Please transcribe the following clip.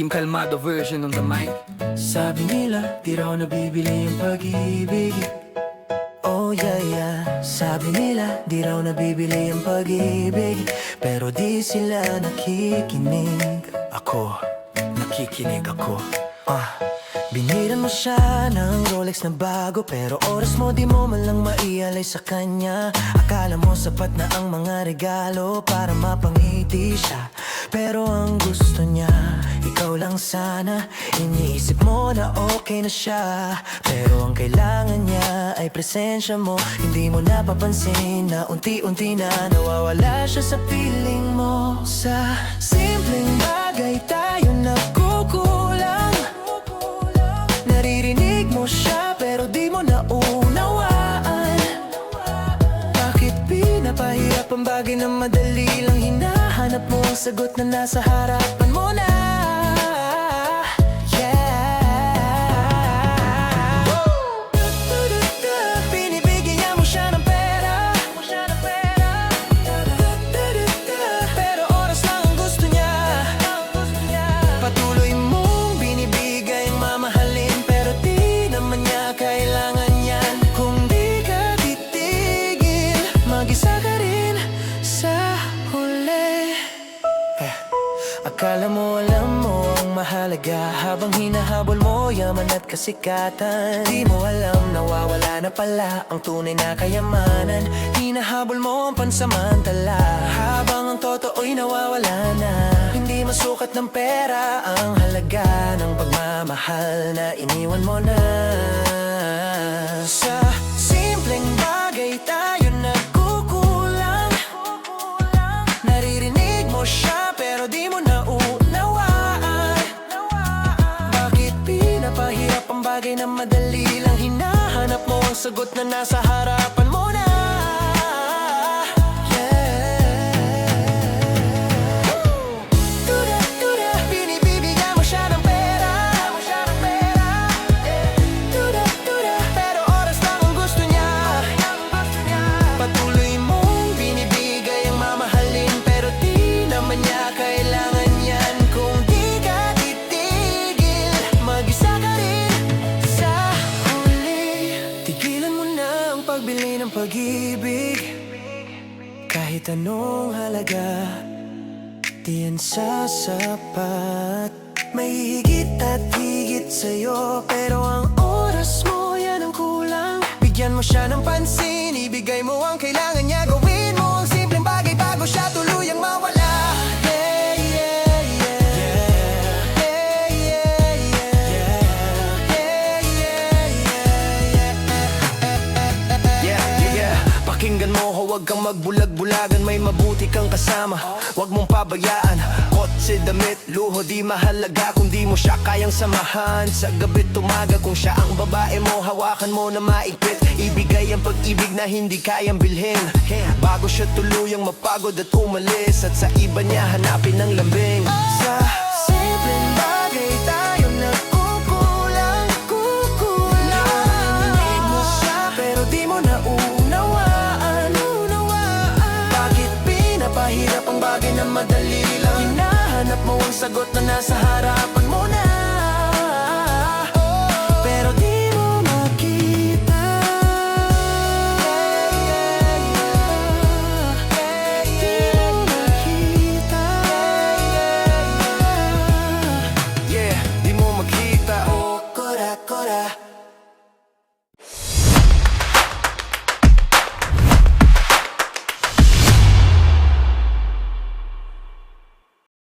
yung kalmado version ng the mic. Sabi nila, di raw nabibili yung pag-ibig. Oh yeah yeah. Sabi nila, di raw nabibili yung pag-ibig. Pero di sila nakikinig. Ako, nakikinig ako. Biniran mo siya ng Rolex na bago, pero oras mo di mo man lang maialay sa kanya. Akala mo sapat na ang mga regalo para mapangiti siya, pero ang gusto niya, ikaw lang sana. Iniisip mo na okay na siya, pero ang kailangan niya ay presensya mo. Hindi mo napapansin na unti-unti na nawawala siya sa piling mo. Sa simpleng bagay tayo nagkukulang. Naririnig mo siya pero di mo naunawaan. Bakit pinapahirap ang bagay na madali lang? Hinahanap mo ang sagot na nasa harapan mo na. Binibigyan mo siya ng pera, pero oras lang ang gusto niya. Patuloy mong binibigay ang mamahalin, pero di naman niya kailangan yan. Kung di ka titigil, mag-isa ka rin sa huli. Akala mo alam mo ang mahalaga, habang hinahabol mo yaman at kasikatan. Di mo alam nawawala na pala ang tunay na kayamanan. Hinahabol mo ang pansamantala, habang ang totoo'y nawawala na. Hindi masukat ng pera ang halaga ng pagmamahal na iniwan mo na. Sa simpleng bagay tayo nagkukulang. Naririnig mo siya pero di mo naunawaan. Bakit pinapahirap ang bagay na madali lang? Hinahanap mo ang sagot na nasa harapan mo na. Binibigyan mo siya ng pera, pero oras lang ang gusto niya. Patuloy mong binibigay ang mamahalin, pero di naman niya kailangan yan. Kung di ka titigil, mag-isa ka rin sa huli. Tigilan mo na ang pagbili ng pag-ibig. Kahit anong halaga, di yan sasapat. May higit at higit sa'yo, pero ang oras mo yan ang kulang. Bigyan mo siya ng pansin, ibigay mo ang kailangan niya. Gawin mo ang simpleng bagay bago siya tuluyang mawala. Yeah, yeah, yeah. Yeah, yeah, yeah. Yeah, yeah, yeah. Pakinggan mo, huwag kang magbulag-bulagan. May mabuti kang kasama, huwag mong pabayaan. Kotse, damit, luho, di mahalaga kung di mo siya kayang samahan. Sa gabi't umaga, kung siya ang babae mo, hawakan mo na maigpit. Ibigay ang pag-ibig na hindi kayang bilhin, bago siya tuluyang mapagod at umalis, at sa iba niya hanapin ang lambing. Sa simpleng bagay tayo nagkukulang. Narinig mo siya pero di mo naunawaan. Bakit pinapahirap ang bagay na madali lang? Hinahanap mo ang sagot na nasa harapan